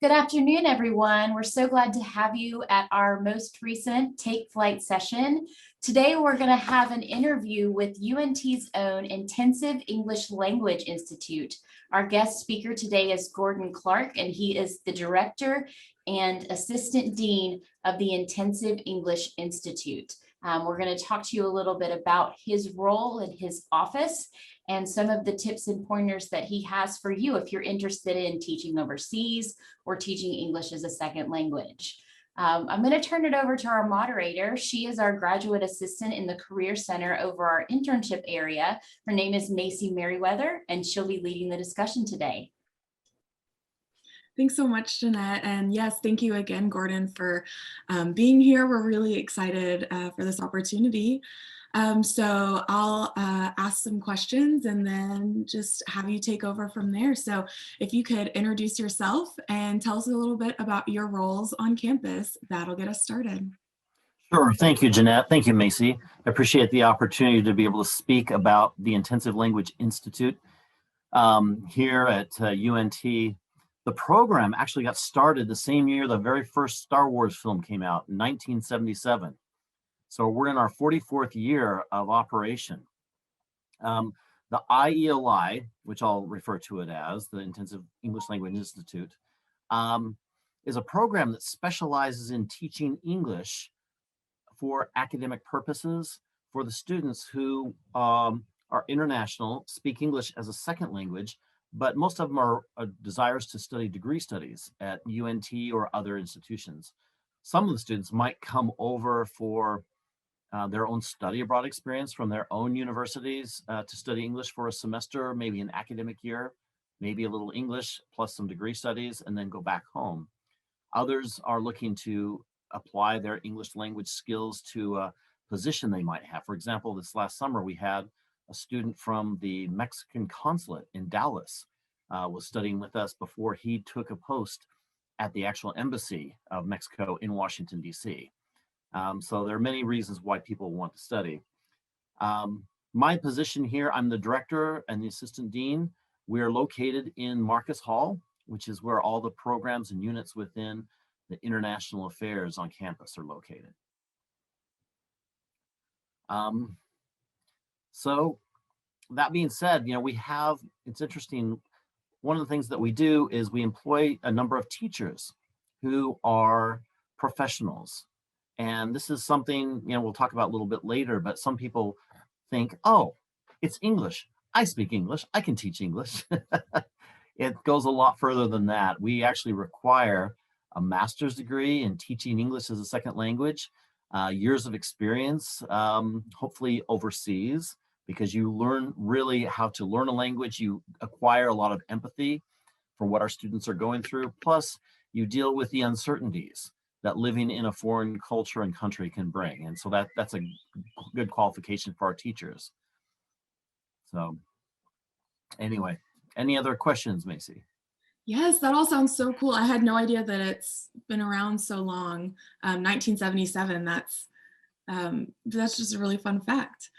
Good afternoon, everyone. We're so glad to have you at our most recent Take Flight session. Today, we're going to have an interview with UNT's own Intensive English Language Institute. Our guest speaker today is Gordon Clark, and he is the director and assistant dean of the Intensive English Institute. We're going to talk to you a little bit about his role in his office and some of the tips and pointers that he has for you if you're interested in teaching overseas or teaching English as a second language. I'm going to turn it over to our moderator. She is our graduate assistant in the Career Center over our internship area. Her name is Macy Merriweather, and she'll be leading the discussion today. Thanks so much, Jeanette. And yes, thank you again, Gordon, for being here. We're really excited for this opportunity. So I'll ask some questions and then just have you take over from there. So if you could introduce yourself and tell us a little bit about your roles on campus, that'll get us started. Sure. Thank you, Jeanette. Thank you, Macy. I appreciate the opportunity to be able to speak about the Intensive Language Institute here at UNT. The program actually got started the same year the very first Star Wars film came out in 1977. So we're in our 44th year of operation. The IELI, which I'll refer to it as, the Intensive English Language Institute, is a program that specializes in teaching English for academic purposes for the students who are international, speak English as a second language, but most of them are desires to study degree studies at UNT or other institutions. Some of the students might come over for their own study abroad experience from their own universities to study English for a semester, maybe an academic year, maybe a little English plus some degree studies, and then go back home. Others are looking to apply their English language skills to a position they might have. For example, this last summer, we had a student from the Mexican consulate in Dallas was studying with us before he took a post at the actual embassy of Mexico in Washington, D.C. So there are many reasons why people want to study. My position here, I'm the director and the assistant dean. We are located in Marcus Hall, which is where all the programs and units within the international affairs on campus are located. So that being said, we have, it's interesting, one of the things that we do is we employ a number of teachers who are professionals. And this is something, we'll talk about a little bit later, but some people think, oh, it's English. I speak English. I can teach English. It goes a lot further than that. We actually require a master's degree in teaching English as a second language, years of experience, hopefully overseas, because you learn really how to learn a language. You acquire a lot of empathy for what our students are going through. Plus, you deal with the uncertainties that living in a foreign culture and country can bring. And so that's a good qualification for our teachers. So anyway, any other questions, Macy? Yes, that all sounds so cool. I had no idea that it's been around so long. 1977, that's just a really fun fact.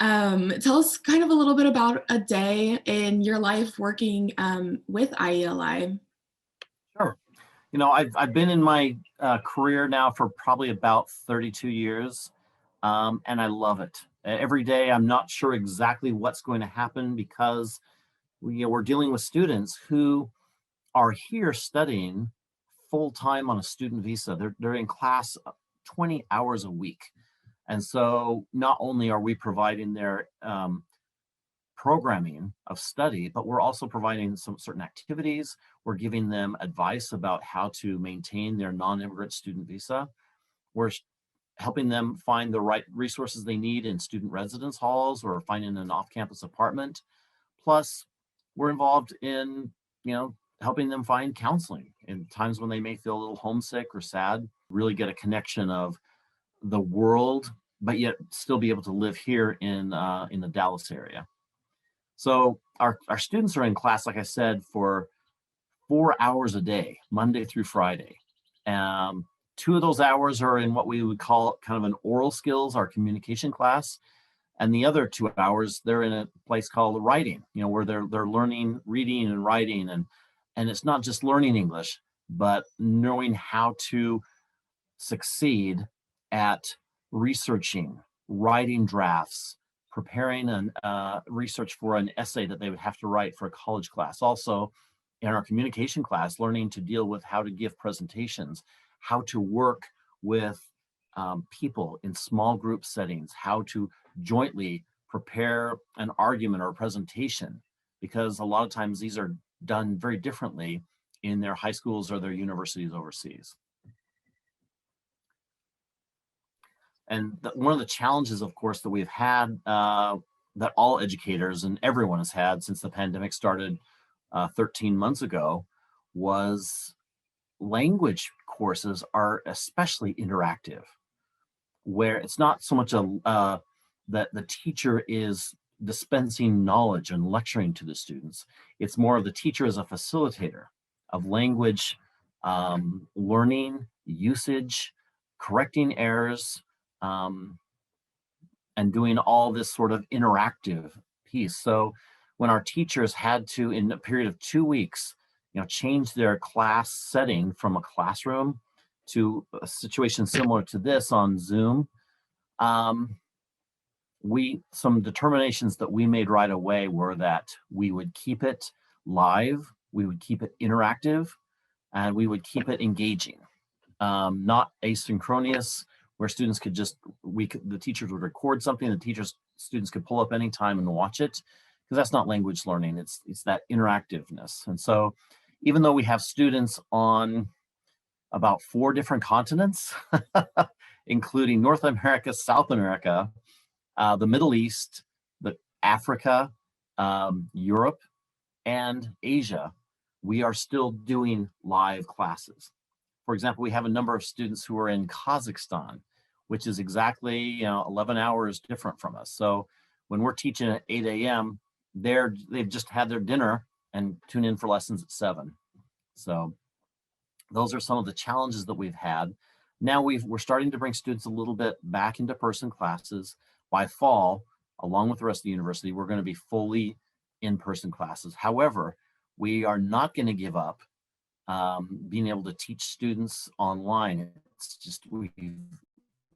Tell us kind of a little bit about a day in your life working with IELI. Sure. I've been in my career now for probably about 32 years, and I love it. Every day, I'm not sure exactly what's going to happen because we're dealing with students who are here studying full-time on a student visa. They're in class 20 hours a week. And so not only are we providing their programming of study, but we're also providing some certain activities. We're giving them advice about how to maintain their non-immigrant student visa. We're helping them find the right resources they need in student residence halls or finding an off-campus apartment. Plus, we're involved in, helping them find counseling in times when they may feel a little homesick or sad, really get a connection of the world, but yet still be able to live here in the Dallas area. So our students are in class, like I said, for 4 hours a day, Monday through Friday. 2 of those hours are in what we would call kind of an oral skills, our communication class. And the other 2 hours, they're in a place called writing, where they're learning, reading and writing. And it's not just learning English, but knowing how to succeed at researching, writing drafts, preparing an research for an essay that they would have to write for a college class. Also, in our communication class, learning to deal with how to give presentations, how to work with people in small group settings, how to jointly prepare an argument or a presentation, because a lot of times these are done very differently in their high schools or their universities overseas. And one of the challenges, of course, that we've had, that all educators and everyone has had since the pandemic started 13 months ago, was language courses are especially interactive, where it's not so much that the teacher is dispensing knowledge and lecturing to the students. It's more of the teacher as a facilitator of language learning, usage, correcting errors, and doing all this sort of interactive piece. So when our teachers had to, in a period of 2 weeks, change their class setting from a classroom to a situation similar to this on Zoom, some determinations that we made right away were that we would keep it live, we would keep it interactive, and we would keep it engaging, not asynchronous, where students could just, the teachers would record something, students could pull up anytime and watch it, because that's not language learning, it's that interactiveness. And so even though we have students on about 4 different continents, including North America, South America, the Middle East, Africa, Europe, and Asia, we are still doing live classes. For example, we have a number of students who are in Kazakhstan, which is exactly 11 hours different from us. So when we're teaching at 8 a.m., they've just had their dinner and tune in for lessons at 7. So those are some of the challenges that we've had. Now we're starting to bring students a little bit back into person classes. By fall, along with the rest of the university, we're going to be fully in-person classes. However, we are not going to give up being able to teach students online. It's just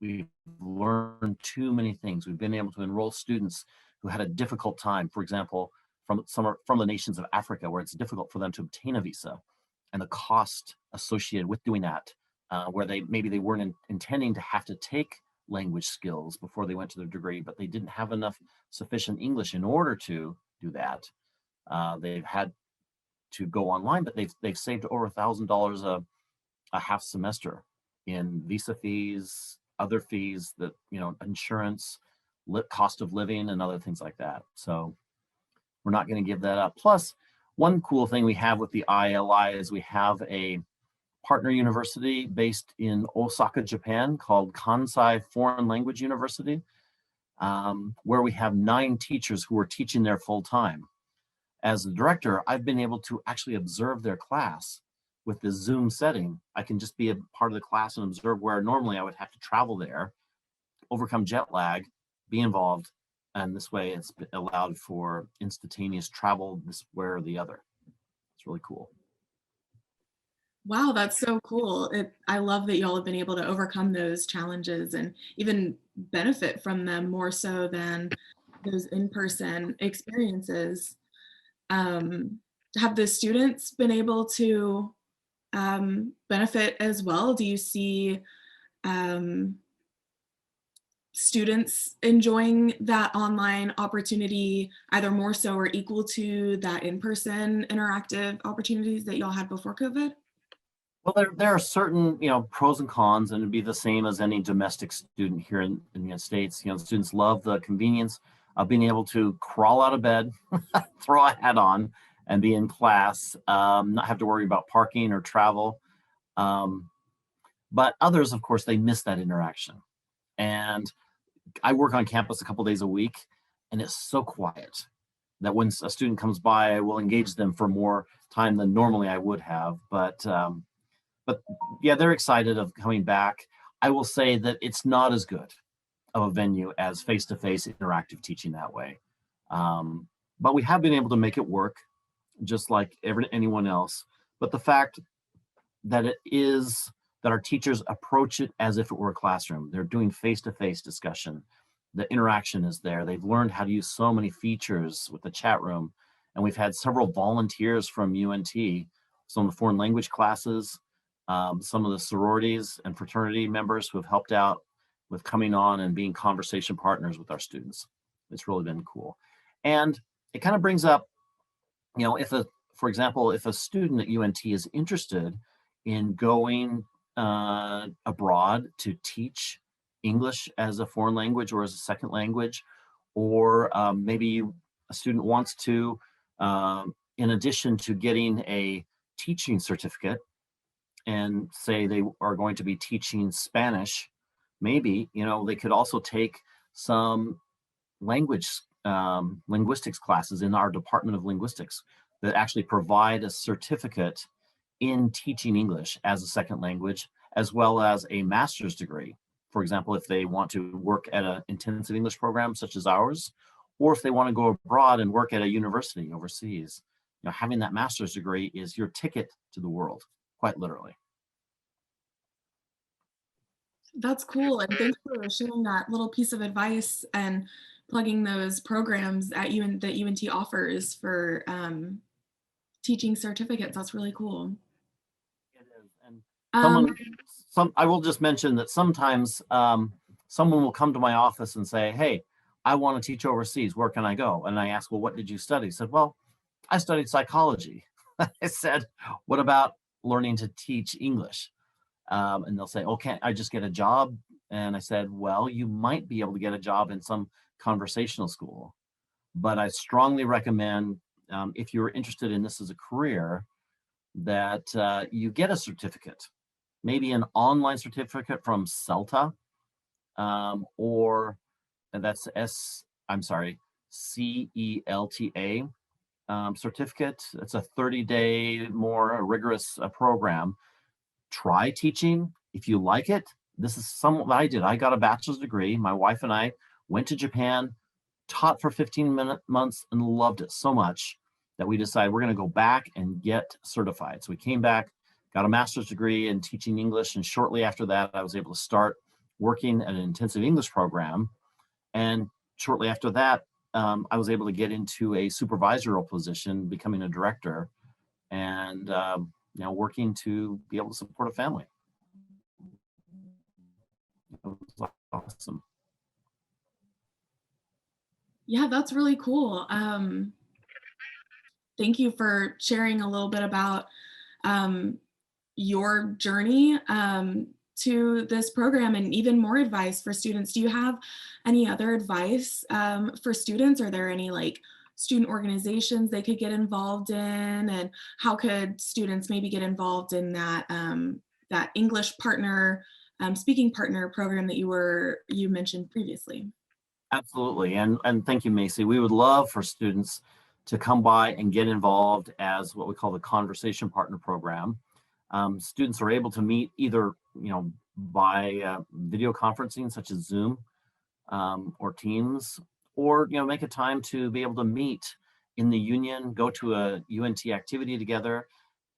we've learned too many things. We've been able to enroll students who had a difficult time, for example, from the nations of Africa, where it's difficult for them to obtain a visa, and the cost associated with doing that, where maybe they weren't intending to have to take language skills before they went to their degree, but they didn't have enough sufficient English in order to do that. They've had to go online, but they've saved over $1,000 a half semester in visa fees, other fees, that insurance, cost of living, and other things like that. So we're not going to give that up. Plus, one cool thing we have with the ILI is we have a partner university based in Osaka, Japan, called Kansai Foreign Language University, where we have 9 teachers who are teaching there full time. As the director, I've been able to actually observe their class with the Zoom setting. I can just be a part of the class and observe, where normally I would have to travel there, overcome jet lag, be involved, and this way it's allowed for instantaneous travel this way or the other. It's really cool. Wow, that's so cool. I love that y'all have been able to overcome those challenges and even benefit from them more so than those in-person experiences. Have the students been able to benefit as well? Do you see students enjoying that online opportunity either more so or equal to that in-person interactive opportunities that y'all had before COVID? Well, there are certain pros and cons, and it'd be the same as any domestic student here in the United States. Students love the convenience of being able to crawl out of bed, throw a hat on, and be in class, not have to worry about parking or travel. But others, of course, they miss that interaction. And I work on campus a couple days a week, and it's so quiet that when a student comes by, I will engage them for more time than normally I would have. But yeah, they're excited of coming back. I will say that it's not as good of a venue as face-to-face interactive teaching that way. But we have been able to make it work, just like anyone else. But the fact that our teachers approach it as if it were a classroom. They're doing face-to-face discussion. The interaction is there. They've learned how to use so many features with the chat room. And we've had several volunteers from UNT, some of the foreign language classes, some of the sororities and fraternity members who have helped out with coming on and being conversation partners with our students. It's really been cool. And it kind of brings up, for example, if a student at UNT is interested in going abroad to teach English as a foreign language or as a second language, or maybe a student wants to, in addition to getting a teaching certificate, and say they are going to be teaching Spanish, maybe, they could also take some linguistics classes in our Department of Linguistics that actually provide a certificate in teaching English as a second language, as well as a master's degree. For example, if they want to work at an intensive English program such as ours, or if they want to go abroad and work at a university overseas, having that master's degree is your ticket to the world, quite literally. That's cool. And thanks for sharing that little piece of advice and plugging those programs that UNT offers for teaching certificates. That's really cool. It is. And I will just mention that sometimes someone will come to my office and say, hey, I want to teach overseas. Where can I go? And I ask, well, what did you study? I said, well, I studied psychology. I said, what about learning to teach English? And they'll say, oh, can't I just get a job? And I said, well, you might be able to get a job in some conversational school, but I strongly recommend, if you're interested in this as a career, that you get a certificate, maybe an online certificate from CELTA, or that's CELTA certificate. It's a 30-day more rigorous program. Try teaching. If you like it, this is what I did. I got a bachelor's degree. My wife and I went to Japan, taught for 15 months, and loved it so much that we decided we're going to go back and get certified. So we came back, got a master's degree in teaching English, and shortly after that, I was able to start working at an intensive English program. And shortly after that, I was able to get into a supervisorial position, becoming a director, and working to be able to support a family. It was awesome. Yeah, that's really cool. Thank you for sharing a little bit about your journey to this program, and even more advice for students. Do you have any other advice for students? Are there any student organizations they could get involved in, and how could students maybe get involved in that that English partner, speaking partner program that you mentioned previously? Absolutely, and thank you, Macy. We would love for students to come by and get involved as what we call the Conversation Partner Program. Students are able to meet either by video conferencing such as Zoom or Teams, or make a time to be able to meet in the union, go to a UNT activity together.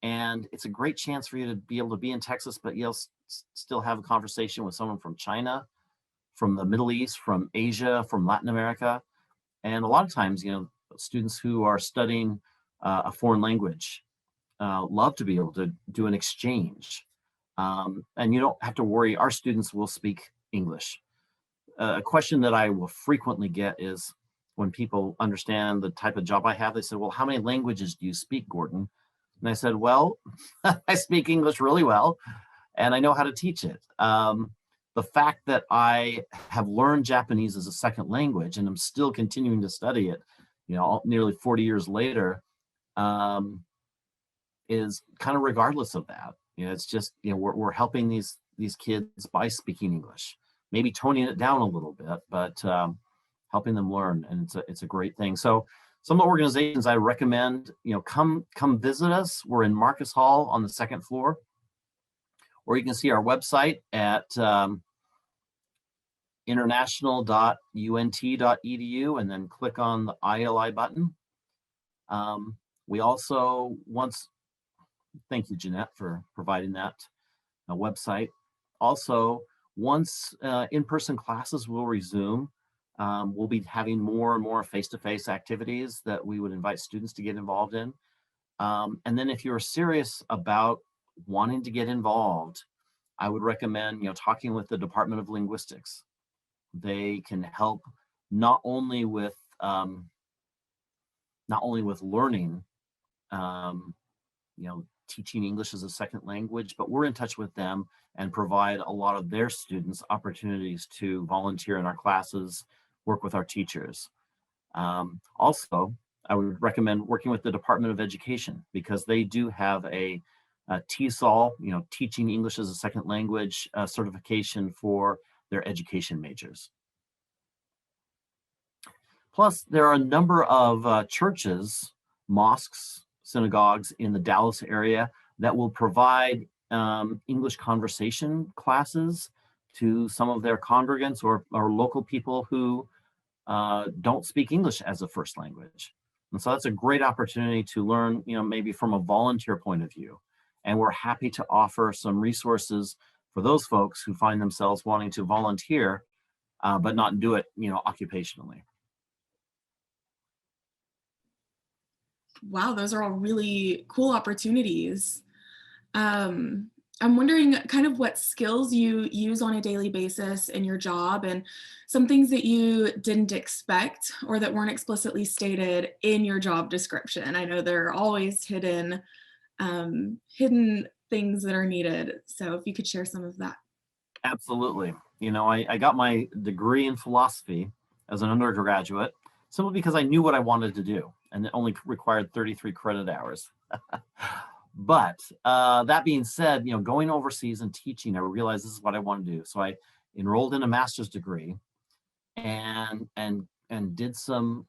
And it's a great chance for you to be able to be in Texas, but you'll still have a conversation with someone from China, from the Middle East, from Asia, from Latin America. And a lot of times, students who are studying a foreign language love to be able to do an exchange. And you don't have to worry, our students will speak English. A question that I will frequently get is, when people understand the type of job I have, they said, well, how many languages do you speak, Gordon? And I said, well, I speak English really well, and I know how to teach it. The fact that I have learned Japanese as a second language, and I'm still continuing to study it, nearly 40 years later, is kind of regardless of that. It's just, we're helping these kids by speaking English, maybe toning it down a little bit, but helping them learn, and it's a great thing. So some organizations I recommend, come visit us. We're in Marcus Hall on the second floor, or you can see our website at international.unt.edu, and then click on the ILI button. We also, once thank you, Jeanette, for providing that website. Also, once in-person classes will resume, we'll be having more and more face-to-face activities that we would invite students to get involved in. And then if you're serious about wanting to get involved, I would recommend, talking with the Department of Linguistics. They can help not only with learning, teaching English as a second language, but we're in touch with them and provide a lot of their students opportunities to volunteer in our classes, work with our teachers. Also, I would recommend working with the Department of Education, because they do have a TESOL, Teaching English as a Second Language certification for their education majors. Plus, there are a number of churches, mosques, synagogues in the Dallas area that will provide English conversation classes to some of their congregants or local people who don't speak English as a first language. And so that's a great opportunity to learn, maybe from a volunteer point of view. And we're happy to offer some resources for those folks who find themselves wanting to volunteer, but not do it, occupationally. Wow, those are all really cool opportunities. I'm wondering kind of what skills you use on a daily basis in your job, and some things that you didn't expect or that weren't explicitly stated in your job description. I know there are always hidden things that are needed. So if you could share some of that. Absolutely. I got my degree in philosophy as an undergraduate simply because I knew what I wanted to do, and it only required 33 credit hours. But that being said, going overseas and teaching, I realized this is what I want to do. So I enrolled in a master's degree and did some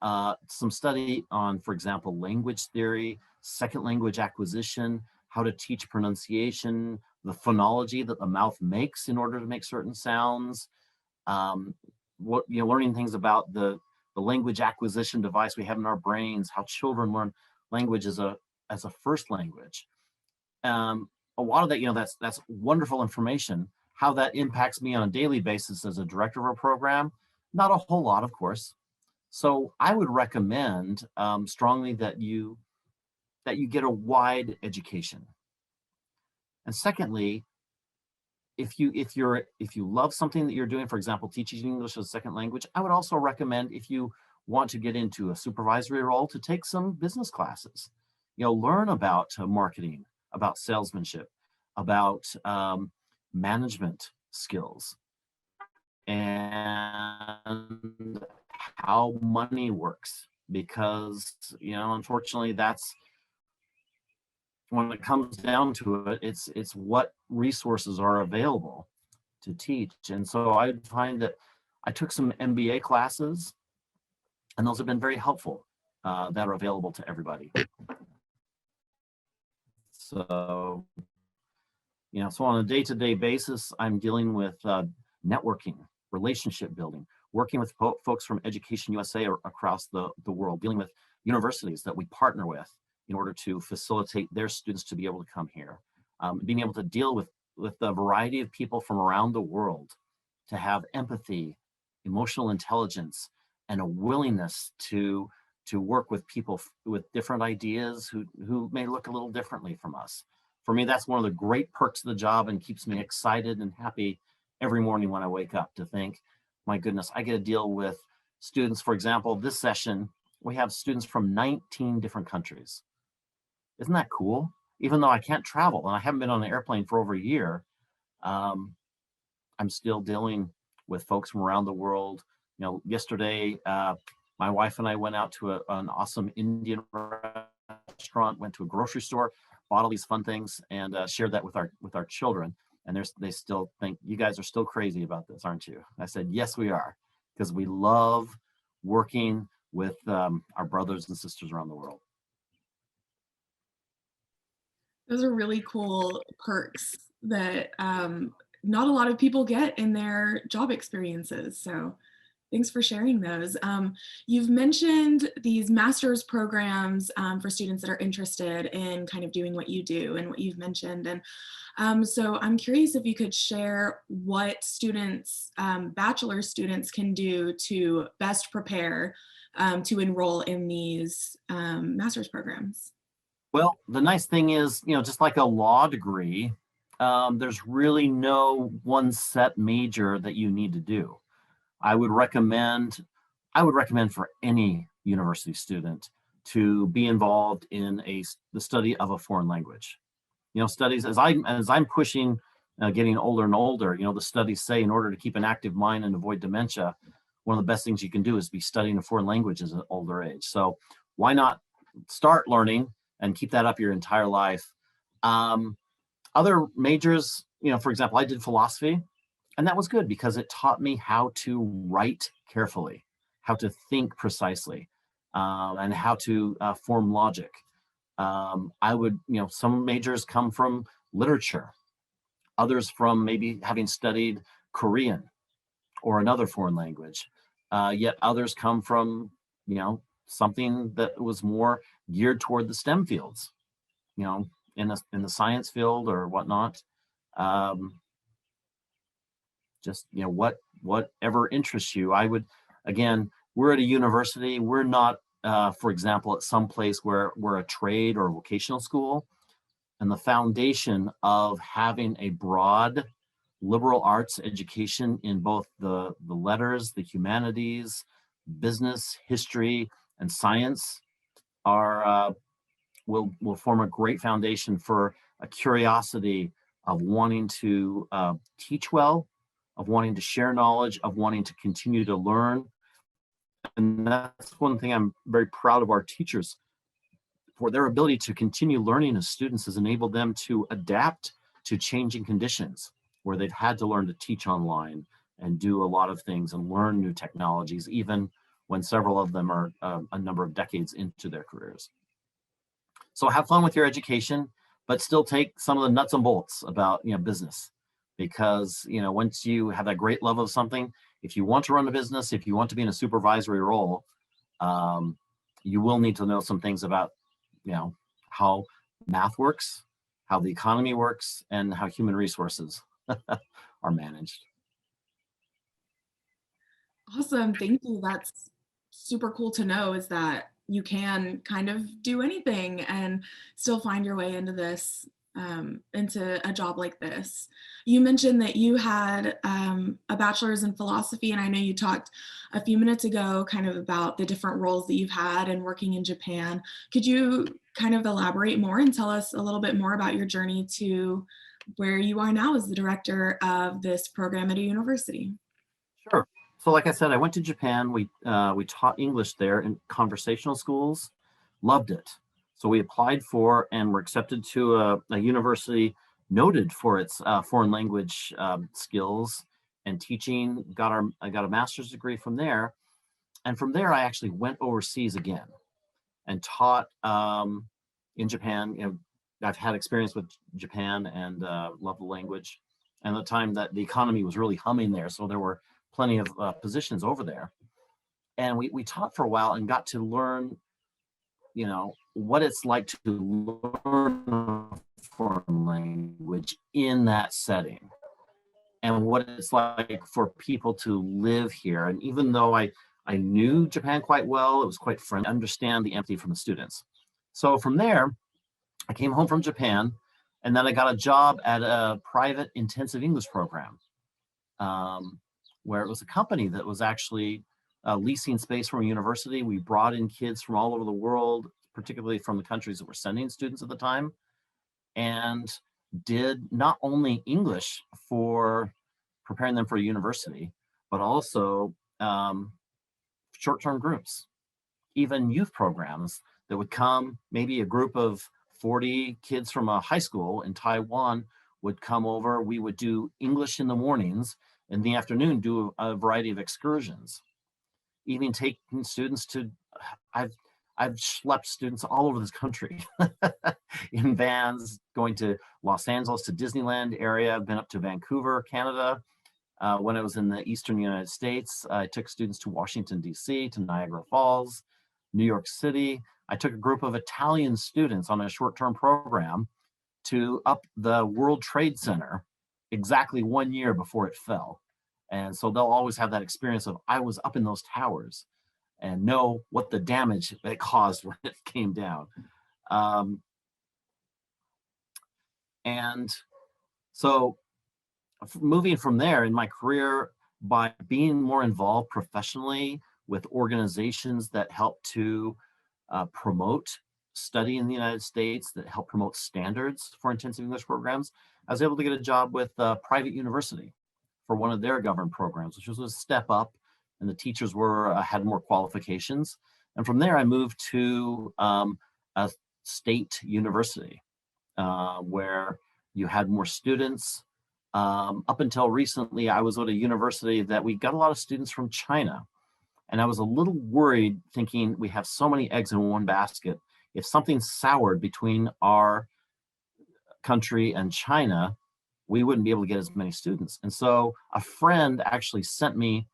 study on, for example, language theory, second language acquisition, how to teach pronunciation, the phonology that the mouth makes in order to make certain sounds, learning things about the language acquisition device we have in our brains, how children learn language as a first language. A lot of that, that's wonderful information. How that impacts me on a daily basis as a director of a program, not a whole lot, of course. So I would recommend strongly that you get a wide education. And secondly, if you love something that you're doing, for example, teaching English as a second language, I would also recommend, if you want to get into a supervisory role, to take some business classes. Learn about marketing, about salesmanship, about management skills, and how money works. Because, unfortunately, that's, when it comes down to it, it's what resources are available to teach. And so I find that I took some MBA classes, and those have been very helpful, that are available to everybody. So, so on a day-to-day basis, I'm dealing with networking, relationship building, working with folks from Education USA or across the world, dealing with universities that we partner with in order to facilitate their students to be able to come here, being able to deal with a variety of people from around the world, to have empathy, emotional intelligence, and a willingness to work with people with different ideas who may look a little differently from us. For me, that's one of the great perks of the job, and keeps me excited and happy every morning when I wake up, to think, my goodness, I get to deal with students. For example, this session, we have students from 19 different countries. Isn't that cool? Even though I can't travel and I haven't been on an airplane for over a year, I'm still dealing with folks from around the world. Yesterday, my wife and I went out to an awesome Indian restaurant, went to a grocery store, bought all these fun things, and shared that with our children. And they still think, you guys are still crazy about this, aren't you? I said, yes, we are, because we love working with our brothers and sisters around the world. Those are really cool perks that not a lot of people get in their job experiences. So Thanks for sharing those. You've mentioned these master's programs for students that are interested in kind of doing what you do and what you've mentioned. And so I'm curious if you could share what students, bachelor students can do to best prepare to enroll in these master's programs. Well, the nice thing is, just like a law degree, there's really no one set major that you need to do. I would recommend for any university student to be involved in the study of a foreign language. Studies as I'm pushing, getting older and older. The studies say in order to keep an active mind and avoid dementia, one of the best things you can do is be studying a foreign language at an older age. So why not start learning and keep that up your entire life? Other majors, for example, I did philosophy. And that was good because it taught me how to write carefully, how to think precisely, and how to form logic. Some majors come from literature, others from maybe having studied Korean or another foreign language. Yet others come from, something that was more geared toward the STEM fields, in the science field or whatnot. Just whatever interests you. We're at a university. We're not, for example, at some place where we're a trade or vocational school. And the foundation of having a broad liberal arts education in both the letters, the humanities, business, history, and science will form a great foundation for a curiosity of wanting to teach well, of wanting to share knowledge, of wanting to continue to learn. And that's one thing I'm very proud of our teachers for. Their ability to continue learning as students has enabled them to adapt to changing conditions where they've had to learn to teach online and do a lot of things and learn new technologies, even when several of them are a number of decades into their careers. So have fun with your education, but still take some of the nuts and bolts about business. Because once you have that great love of something, if you want to run a business, if you want to be in a supervisory role, you will need to know some things about how math works, how the economy works, and how human resources are managed. Awesome, thank you. That's super cool to know, is that you can kind of do anything and still find your way into this, into a job like this. You mentioned that you had a bachelor's in philosophy, and I know you talked a few minutes ago kind of about the different roles that you've had and working in Japan. Could you kind of elaborate more and tell us a little bit more about your journey to where you are now as the director of this program at a university? Sure. So like I said, I went to Japan. We taught English there in conversational schools. Loved it. So we applied for and were accepted to a university noted for its foreign language skills and teaching. I got a master's degree from there. And from there, I actually went overseas again and taught in Japan. I've had experience with Japan and love the language. And the time that the economy was really humming there. So there were plenty of positions over there. And we taught for a while and got to learn, what it's like to learn a foreign language in that setting and what it's like for people to live here. And even though I knew Japan quite well, it was quite friendly, understand the empathy from the students. So from there, I came home from Japan, and then I got a job at a private intensive English program, where it was a company that was actually leasing space from a university. We brought in kids from all over the world, particularly from the countries that were sending students at the time, and did not only English for preparing them for a university, but also short-term groups, even youth programs that would come. Maybe a group of 40 kids from a high school in Taiwan would come over. We would do English in the mornings, in the afternoon do a variety of excursions, even taking students to, I've schlepped students all over this country in vans, going to Los Angeles, to Disneyland area. I've been up to Vancouver, Canada, When I was in the Eastern United States, I took students to Washington, D.C., to Niagara Falls, New York City. I took a group of Italian students on a short-term program to up the World Trade Center exactly 1 year before it fell. And so they'll always have that experience of, I was up in those towers, and know what the damage it caused when it came down. And so moving from there in my career, by being more involved professionally with organizations that help to promote study in the United States, that help promote standards for intensive English programs, I was able to get a job with a private university for one of their governed programs, which was a step up, and the teachers were had more qualifications. And from there, I moved to a state university where you had more students. Up until recently, I was at a university that we got a lot of students from China. And I was a little worried, thinking we have so many eggs in one basket. If something soured between our country and China, we wouldn't be able to get as many students. And so a friend actually sent me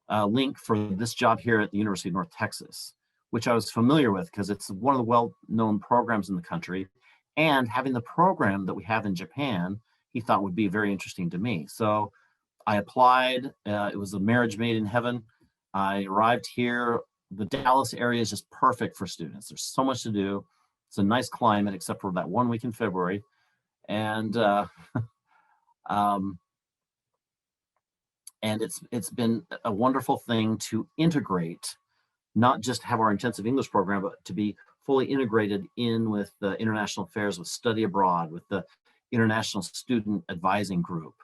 a link for this job here at the University of North Texas, which I was familiar with because it's one of the well-known programs in the country. And having the program that we have in Japan, he thought would be very interesting to me. So I applied. It was a marriage made in heaven. I arrived here. The Dallas area is just perfect for students. There's so much to do. It's a nice climate, except for that 1 week in February. And it's been a wonderful thing to integrate, not just have our intensive English program, but to be fully integrated in with the international affairs, with study abroad, with the international student advising group,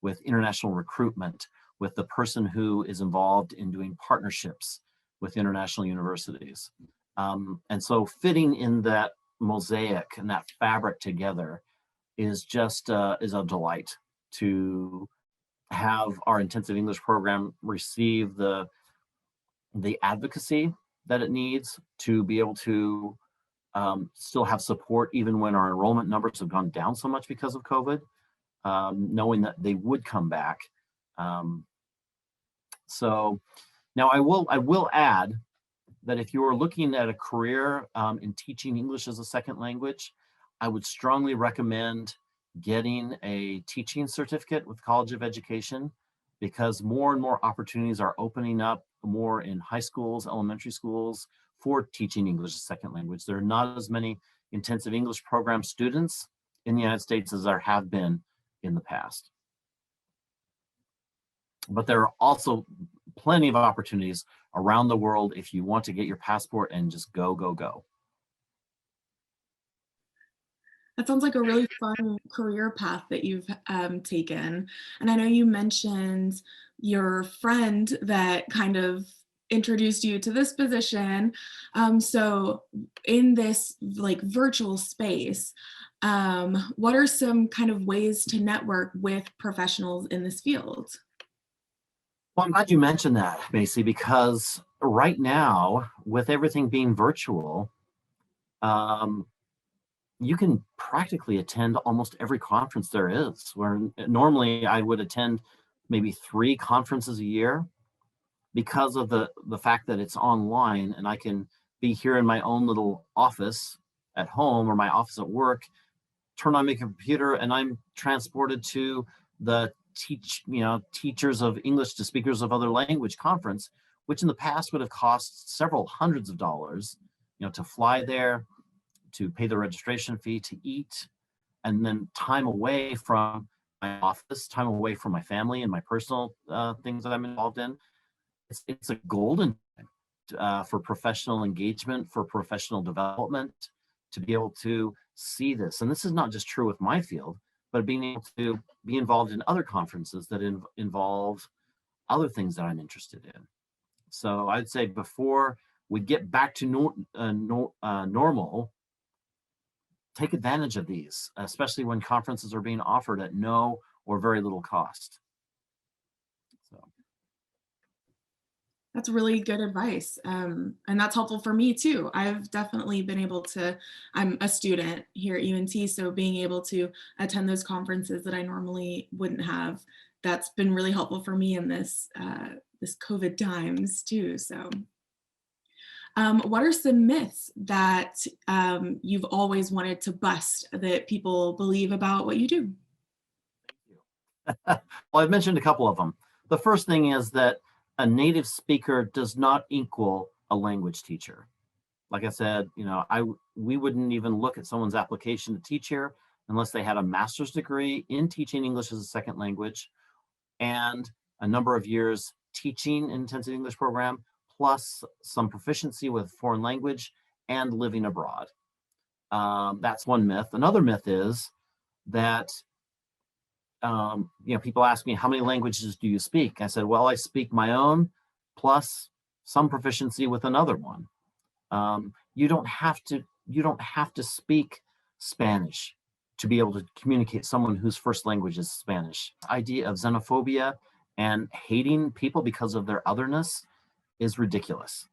with international recruitment, with the person who is involved in doing partnerships with international universities. And so fitting in that mosaic and that fabric together is just is a delight to have our intensive English program receive the advocacy that it needs to be able to still have support even when our enrollment numbers have gone down so much because of COVID, knowing that they would come back. So now I will add that if you are looking at a career in teaching English as a second language, I would strongly recommend getting a teaching certificate with College of Education, because more and more opportunities are opening up more in high schools, elementary schools, for teaching English as a second language. There are not as many intensive English program students in the United States as there have been in the past. But there are also plenty of opportunities around the world if you want to get your passport and just go, go, go. That sounds like a really fun career path that you've taken. And I know you mentioned your friend that kind of introduced you to this position. So in this like virtual space, what are some kind of ways to network with professionals in this field? Well, I'm glad you mentioned that, Macy, because right now, with everything being virtual, you can practically attend almost every conference there is, where normally I would attend maybe 3 conferences a year. Because of the fact that it's online and I can be here in my own little office at home or my office at work, turn on my computer, and I'm transported to the teachers of English to speakers of other language conference, which in the past would have cost several hundreds of dollars, to fly there, to pay the registration fee, to eat, and then time away from my office, time away from my family and my personal things that I'm involved in. It's a golden time for professional engagement, for professional development, to be able to see this. And this is not just true with my field, but being able to be involved in other conferences that involve other things that I'm interested in. So I'd say before we get back to normal, take advantage of these, especially when conferences are being offered at no or very little cost. That's really good advice. And that's helpful for me too. I've definitely been able to, I'm a student here at UNT, so being able to attend those conferences that I normally wouldn't have, that's been really helpful for me in this COVID times too. So what are some myths that you've always wanted to bust that people believe about what you do? Well, I've mentioned a couple of them. The first thing is that a native speaker does not equal a language teacher. Like I said, we wouldn't even look at someone's application to teach here unless they had a master's degree in teaching English as a second language and a number of years teaching an intensive English program, plus some proficiency with foreign language and living abroad. That's one myth. Another myth is that people ask me, how many languages do you speak? I said, well, I speak my own plus some proficiency with another one. You don't have to speak Spanish to be able to communicate someone whose first language is Spanish. The idea of xenophobia and hating people because of their otherness is ridiculous.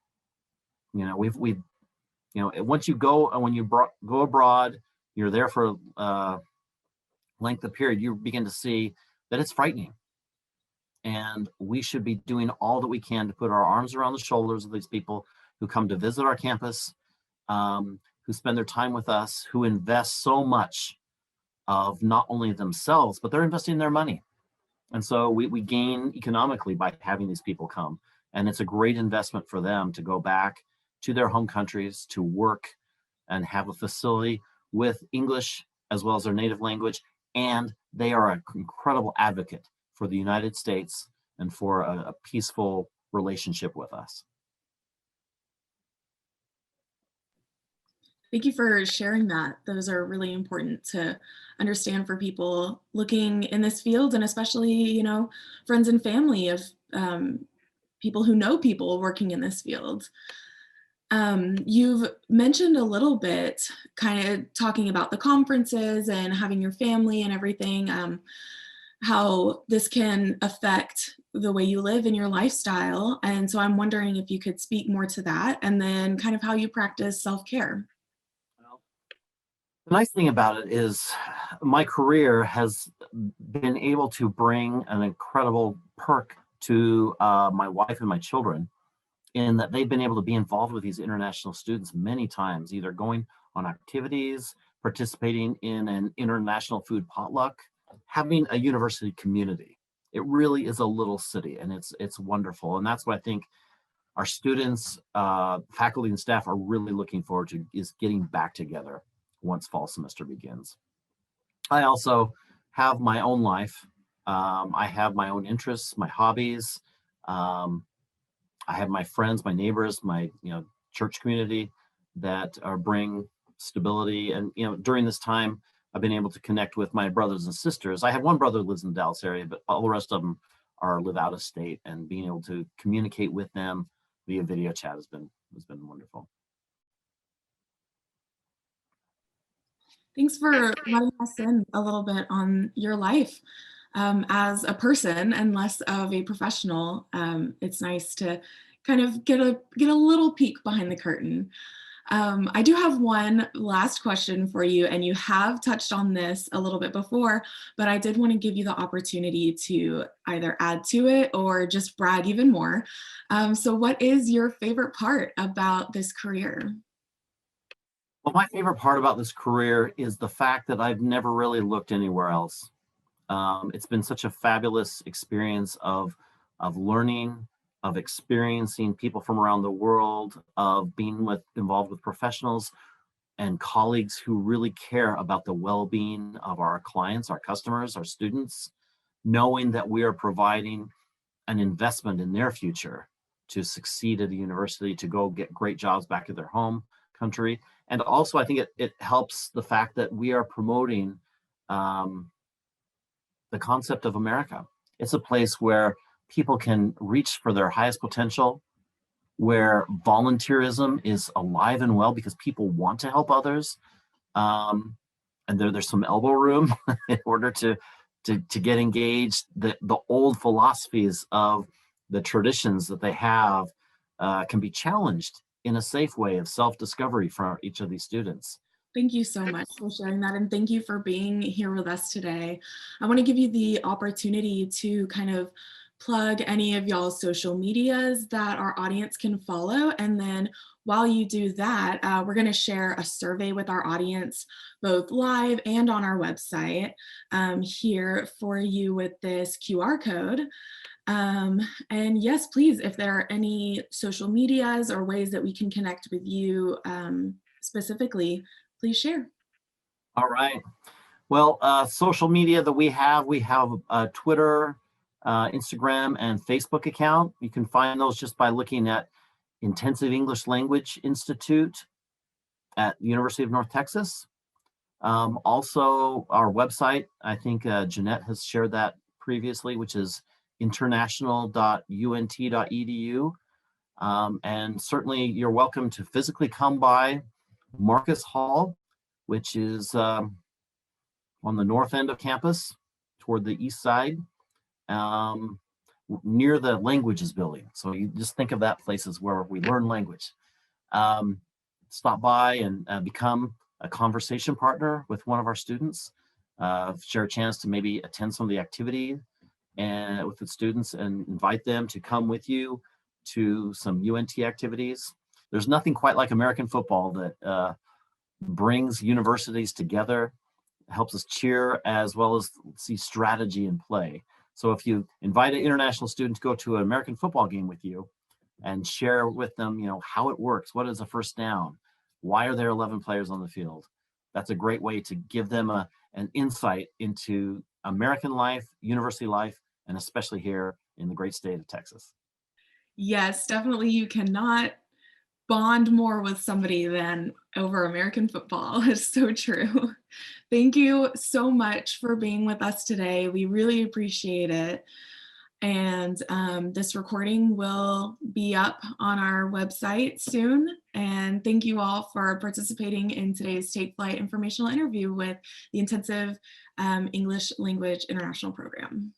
Once you go, when you go abroad, you're there for length of period, you begin to see that it's frightening. And we should be doing all that we can to put our arms around the shoulders of these people who come to visit our campus, who spend their time with us, who invest so much of not only themselves, but they're investing their money. And so we gain economically by having these people come. And it's a great investment for them to go back to their home countries to work and have a facility with English as well as their native language. And they are an incredible advocate for the United States and for a peaceful relationship with us. Thank you for sharing that. Those are really important to understand for people looking in this field, and especially, friends and family of people who know people working in this field. You've mentioned a little bit, kind of talking about the conferences and having your family and everything, how this can affect the way you live and your lifestyle. And so I'm wondering if you could speak more to that, and then kind of how you practice self-care. The nice thing about it is my career has been able to bring an incredible perk to my wife and my children, in that they've been able to be involved with these international students many times, either going on activities, participating in an international food potluck, having a university community. It really is a little city, and it's wonderful. And that's what I think our students, faculty and staff are really looking forward to, is getting back together once fall semester begins. I also have my own life. I have my own interests, my hobbies. I have my friends, my neighbors, my church community that bring stability. And during this time, I've been able to connect with my brothers and sisters. I have one brother who lives in the Dallas area, but all the rest of them live out of state. And being able to communicate with them via video chat has been wonderful. Thanks for letting us in a little bit on your life as a person and less of a professional. It's nice to kind of get a little peek behind the curtain. I do have one last question for you, and you have touched on this a little bit before, but I did want to give you the opportunity to either add to it or just brag even more. So what is your favorite part about this career? Well, my favorite part about this career is the fact that I've never really looked anywhere else. It's been such a fabulous experience of learning, of experiencing people from around the world, of being involved with professionals and colleagues who really care about the well-being of our clients, our customers, our students, knowing that we are providing an investment in their future to succeed at a university, to go get great jobs back at their home country. And also, I think it helps the fact that we are promoting the concept of America. It's a place where people can reach for their highest potential, where volunteerism is alive and well because people want to help others. And there's some elbow room in order to get engaged. The old philosophies of the traditions that they have can be challenged in a safe way of self-discovery for each of these students. Thank you so much for sharing that, and thank you for being here with us today. I want to give you the opportunity to kind of plug any of y'all's social medias that our audience can follow, and then while you do that, we're going to share a survey with our audience, both live and on our website, here for you with this QR code. And yes, please, if there are any social medias or ways that we can connect with you specifically, please share. All right. Well, social media that we have Twitter, Instagram, and Facebook account. You can find those just by looking at Intensive English Language Institute at the University of North Texas. Also, our website, I think Jeanette has shared that previously, which is international.unt.edu. And certainly you're welcome to physically come by Marcus Hall, which is on the north end of campus toward the east side, near the languages building. So you just think of that place as where we learn language. Stop by and become a conversation partner with one of our students. Share a chance to maybe attend some of the activity and with the students and invite them to come with you to some UNT activities. There's nothing quite like American football that brings universities together, helps us cheer as well as see strategy in play. So if you invite an international student to go to an American football game with you and share with them, how it works, what is a first down, why are there 11 players on the field? That's a great way to give them an insight into American life, university life, and especially here in the great state of Texas. Yes, definitely. You cannot bond more with somebody than over American football. It's so true. Thank you so much for being with us today. We really appreciate it. And this recording will be up on our website soon. And thank you all for participating in today's Take Flight informational interview with the Intensive English Language International Program.